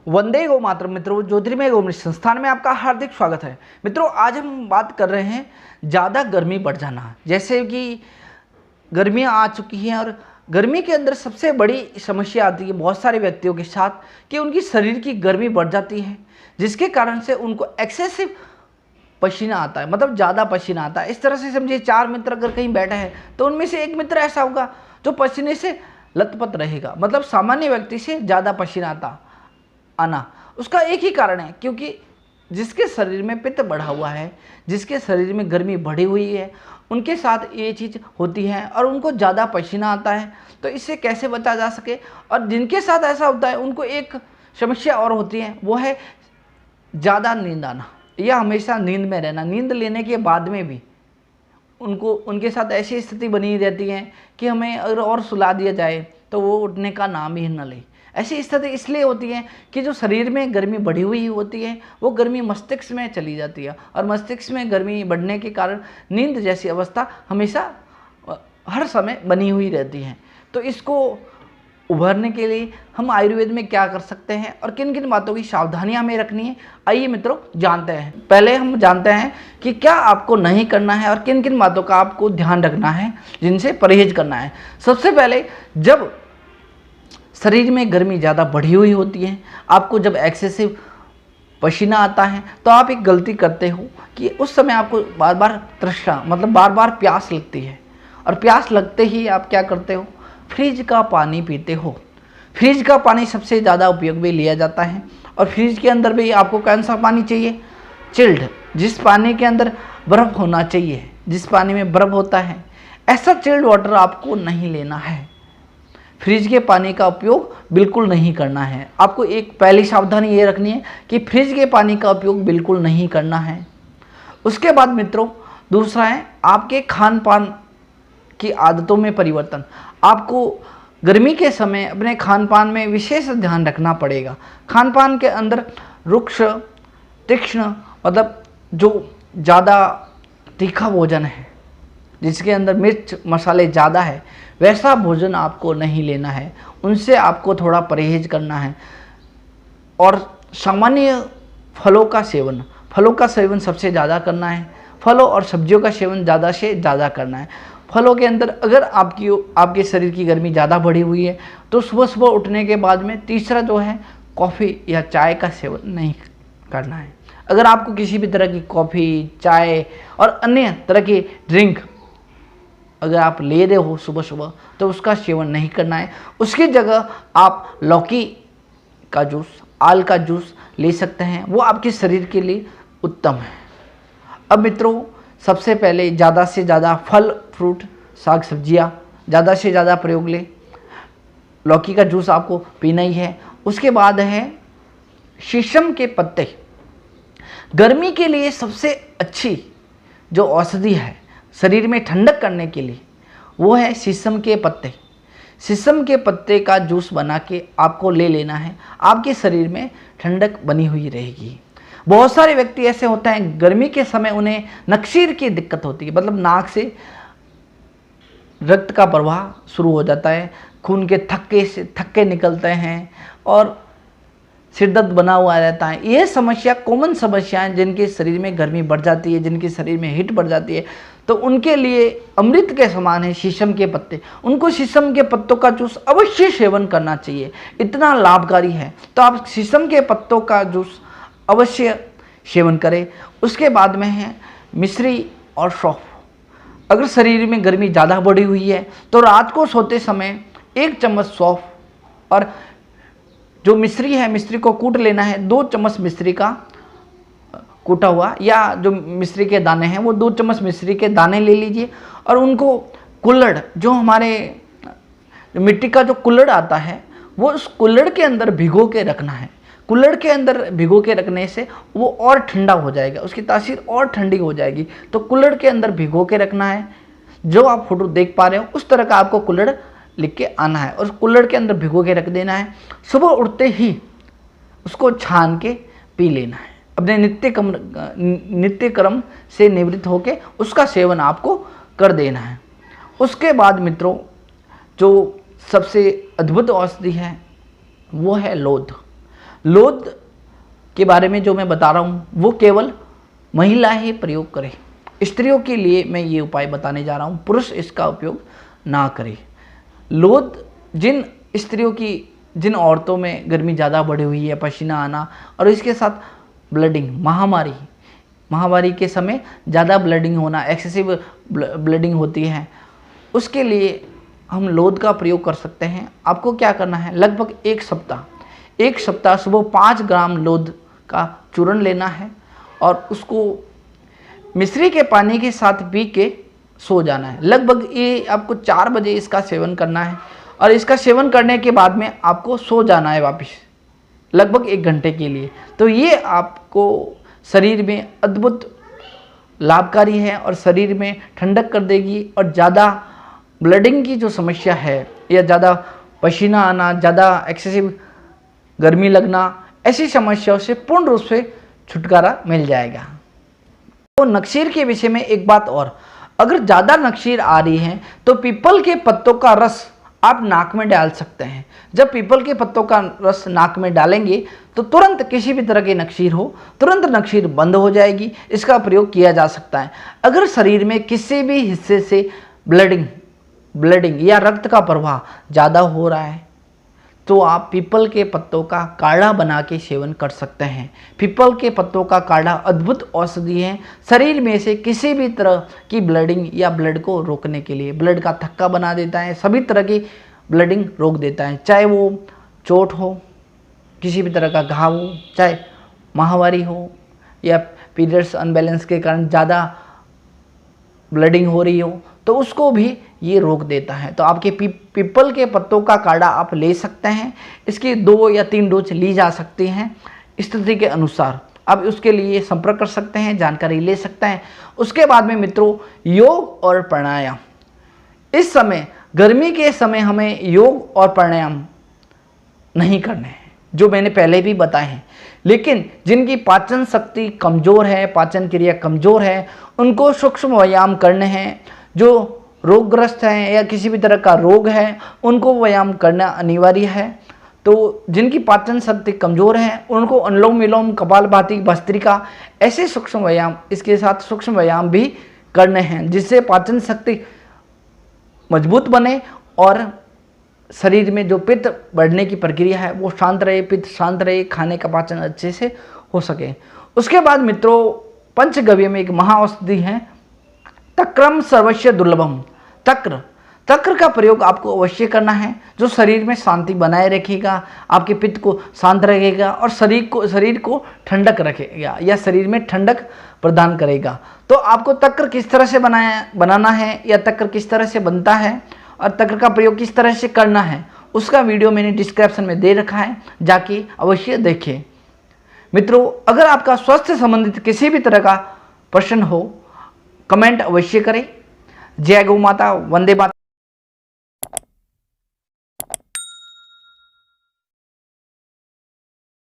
वंदे गो मातरम। मित्रों, ज्योतिर्मय गो संस्थान में आपका हार्दिक स्वागत है। मित्रों, आज हम बात कर रहे हैं ज़्यादा गर्मी बढ़ जाना। जैसे कि गर्मियाँ आ चुकी हैं और गर्मी के अंदर सबसे बड़ी समस्या आती है बहुत सारे व्यक्तियों के साथ कि उनकी शरीर की गर्मी बढ़ जाती है, जिसके कारण से उनको एक्सेसिव पसीना आता है, मतलब ज़्यादा पसीना आता है। इस तरह से समझिए 4 मित्र अगर कहीं बैठे हैं तो उनमें से एक मित्र ऐसा होगा जो पसीने से लथपथ रहेगा, मतलब सामान्य व्यक्ति से ज़्यादा पसीना आना। उसका एक ही कारण है, क्योंकि जिसके शरीर में पित्त बढ़ा हुआ है, जिसके शरीर में गर्मी बढ़ी हुई है, उनके साथ ये चीज़ होती है और उनको ज़्यादा पसीना आता है। तो इससे कैसे बचा जा सके, और जिनके साथ ऐसा होता है उनको एक समस्या और होती है, वो है ज़्यादा नींद आना या हमेशा नींद में रहना। नींद लेने के बाद में भी उनके साथ ऐसी स्थिति बनी रहती है कि हमें अगर और सुला दिया जाए तो वो उठने का नाम ही न ले। ऐसी स्थिति इसलिए होती है कि जो शरीर में गर्मी बढ़ी हुई होती है वो गर्मी मस्तिष्क में चली जाती है, और मस्तिष्क में गर्मी बढ़ने के कारण नींद जैसी अवस्था हमेशा हर समय बनी हुई रहती है। तो इसको उभरने के लिए हम आयुर्वेद में क्या कर सकते हैं और किन किन बातों की सावधानियां हमें रखनी है, आइए मित्रों जानते हैं। पहले हम जानते हैं कि क्या आपको नहीं करना है और किन किन बातों का आपको ध्यान रखना है, जिनसे परहेज करना है। सबसे पहले, जब शरीर में गर्मी ज़्यादा बढ़ी हुई होती है, आपको जब एक्सेसिव पसीना आता है, तो आप एक गलती करते हो कि उस समय आपको बार बार तृष्णा, मतलब बार बार प्यास लगती है, और प्यास लगते ही आप क्या करते हो, फ्रिज का पानी पीते हो। फ्रिज का पानी सबसे ज़्यादा उपयोग में लिया जाता है, और फ्रिज के अंदर भी आपको कौन सा पानी चाहिए, चिल्ड, जिस पानी के अंदर बर्फ़ होना चाहिए, जिस पानी में बर्फ़ होता है, ऐसा चिल्ड वाटर आपको नहीं लेना है। फ्रिज के पानी का उपयोग बिल्कुल नहीं करना है। आपको एक पहली सावधानी ये रखनी है कि फ्रिज के पानी का उपयोग बिल्कुल नहीं करना है। उसके बाद मित्रों, दूसरा है आपके खान पान की आदतों में परिवर्तन। आपको गर्मी के समय अपने खान पान में विशेष ध्यान रखना पड़ेगा। खान पान के अंदर रुक्ष, तीक्ष्ण, मतलब जो ज़्यादा तीखा भोजन है, जिसके अंदर मिर्च मसाले ज़्यादा है, वैसा भोजन आपको नहीं लेना है, उनसे आपको थोड़ा परहेज करना है। और सामान्य फलों का सेवन सबसे ज़्यादा करना है। फलों और सब्जियों का सेवन ज़्यादा से ज़्यादा करना है। फलों के अंदर अगर आपके शरीर की गर्मी ज़्यादा बढ़ी हुई है तो सुबह सुबह उठने के बाद में तीसरा जो है, कॉफ़ी या चाय का सेवन नहीं करना है। अगर आपको किसी भी तरह की कॉफ़ी, चाय और अन्य तरह की ड्रिंक अगर आप ले रहे हो सुबह सुबह, तो उसका सेवन नहीं करना है। उसकी जगह आप लौकी का जूस, आल का जूस ले सकते हैं, वो आपके शरीर के लिए उत्तम है। अब मित्रों, सबसे पहले ज़्यादा से ज़्यादा फल, फ्रूट, साग सब्जियाँ ज़्यादा से ज़्यादा प्रयोग लें। लौकी का जूस आपको पीना ही है। उसके बाद है शीशम के पत्ते। गर्मी के लिए सबसे अच्छी जो औषधि है शरीर में ठंडक करने के लिए, वो है शीशम के पत्ते। शीशम के पत्ते का जूस बना के आपको ले लेना है, आपके शरीर में ठंडक बनी हुई रहेगी। बहुत सारे व्यक्ति ऐसे होते हैं गर्मी के समय उन्हें नक्सीर की दिक्कत होती है, मतलब नाक से रक्त का प्रवाह शुरू हो जाता है, खून के थक्के निकलते हैं और सिर दर्द बना हुआ रहता है। ये समस्या कॉमन समस्याएं, जिनके शरीर में गर्मी बढ़ जाती है, जिनके शरीर में हीट बढ़ जाती है, तो उनके लिए अमृत के समान है शीशम के पत्ते। उनको शीशम के पत्तों का जूस अवश्य सेवन करना चाहिए, इतना लाभकारी है। तो आप शीशम के पत्तों का जूस अवश्य सेवन करें। उसके बाद में है मिश्री और सौंफ। अगर शरीर में गर्मी ज़्यादा बढ़ी हुई है तो रात को सोते समय 1 चम्मच सौंफ, और जो मिश्री है, मिश्री को कूट लेना है। 2 चम्मच मिश्री का कूटा हुआ, या जो मिश्री के दाने हैं वो 2 चम्मच मिश्री के दाने ले लीजिए, और उनको कुल्हड़, जो हमारे मिट्टी का जो कुल्हड़ आता है, वो उस कुल्हड़ के अंदर भिगो के रखना है। कुल्हड़ के अंदर भिगो के रखने से वो और ठंडा हो जाएगा, उसकी तासीर और ठंडी हो जाएगी। तो कुल्हड़ के अंदर भिगो के रखना है। जो आप फोटो देख पा रहे हो उस तरह का आपको कुल्हड़ लिख के आना है, और कुल्हड़ के अंदर भिगो के रख देना है। सुबह उठते ही उसको छान के पी लेना है। अपने नित्य क्रम से निवृत्त होके उसका सेवन आपको कर देना है। उसके बाद मित्रों, जो सबसे अद्भुत औषधि है वो है लोध। लोद के बारे में जो मैं बता रहा हूँ वो केवल महिला ही प्रयोग करें। स्त्रियों के लिए मैं ये उपाय बताने जा रहा हूँ, पुरुष इसका उपयोग ना करें। लोद जिन स्त्रियों की, जिन औरतों में गर्मी ज़्यादा बढ़ी हुई है, पसीना आना और इसके साथ ब्लीडिंग, महामारी के समय ज़्यादा ब्लीडिंग होना, एक्सेसिव ब्लीडिंग होती है, उसके लिए हम लोद का प्रयोग कर सकते हैं। आपको क्या करना है, लगभग एक सप्ताह सुबह 5 ग्राम लोद का चूर्ण लेना है और उसको मिश्री के पानी के साथ पी के सो जाना है। लगभग ये आपको 4 बजे इसका सेवन करना है और इसका सेवन करने के बाद में आपको सो जाना है वापस, लगभग 1 घंटे के लिए। तो ये आपको शरीर में अद्भुत लाभकारी है और शरीर में ठंडक कर देगी और ज़्यादा ब्लीडिंग की जो समस्या है या ज़्यादा पसीना आना, ज़्यादा एक्सेसिव गर्मी लगना, ऐसी समस्याओं से पूर्ण रूप से छुटकारा मिल जाएगा। तो नक्सीर के विषय में एक बात और, अगर ज़्यादा नक्सीर आ रही है तो पीपल के पत्तों का रस आप नाक में डाल सकते हैं। जब पीपल के पत्तों का रस नाक में डालेंगे तो तुरंत किसी भी तरह की नक्सीर हो, तुरंत नक्सीर बंद हो जाएगी। इसका प्रयोग किया जा सकता है। अगर शरीर में किसी भी हिस्से से ब्लीडिंग या रक्त का प्रवाह ज़्यादा हो रहा है तो आप पीपल के पत्तों का काढ़ा बना के सेवन कर सकते हैं। पीपल के पत्तों का काढ़ा अद्भुत औषधि है शरीर में से किसी भी तरह की ब्लीडिंग या ब्लड को रोकने के लिए। ब्लड का थक्का बना देता है, सभी तरह की ब्लीडिंग रोक देता है, चाहे वो चोट हो, किसी भी तरह का घाव हो, चाहे माहवारी हो या पीरियड्स अनबैलेंस के कारण ज़्यादा ब्लीडिंग हो रही हो, तो उसको भी ये रोक देता है। तो आपके पीपल के पत्तों का काढ़ा आप ले सकते हैं। इसकी 2 या 3 डोज ली जा सकती हैं स्थिति के अनुसार। आप उसके लिए संपर्क कर सकते हैं, जानकारी ले सकते हैं। उसके बाद में मित्रों, योग और प्राणायाम। इस समय गर्मी के समय हमें योग और प्राणायाम नहीं करने हैं, जो मैंने पहले भी बताए हैं। लेकिन जिनकी पाचन शक्ति कमज़ोर है, पाचन क्रिया कमज़ोर है, उनको सूक्ष्म व्यायाम करने हैं। जो रोगग्रस्त हैं या किसी भी तरह का रोग है, उनको व्यायाम करना अनिवार्य है। तो जिनकी पाचन शक्ति कमज़ोर है उनको अनुलोम विलोम, कपालभाति, भस्त्रिका, ऐसे सूक्ष्म व्यायाम, इसके साथ सूक्ष्म व्यायाम भी करने हैं, जिससे पाचन शक्ति मजबूत बने और शरीर में जो पित्त बढ़ने की प्रक्रिया है वो शांत रहे, पित्त शांत रहे, खाने का पाचन अच्छे से हो सके। उसके बाद मित्रों, पंचगव्य में एक महाऔषधि है तक्रम सर्वस्य दुर्लभम। तक्र का प्रयोग आपको अवश्य करना है, जो शरीर में शांति बनाए रखेगा, आपके पित्त को शांत रखेगा और शरीर को ठंडक रखेगा या शरीर में ठंडक प्रदान करेगा। तो आपको तक्र किस तरह से बनाना है या तक्र किस तरह से बनता है और तक्र का प्रयोग किस तरह से करना है, उसका वीडियो मैंने डिस्क्रिप्शन में दे रखा है, जाके अवश्य देखें। मित्रों, अगर आपका स्वास्थ्य संबंधित किसी भी तरह का प्रश्न हो, कमेंट अवश्य करें। जय गौ माता, वंदे मातरम।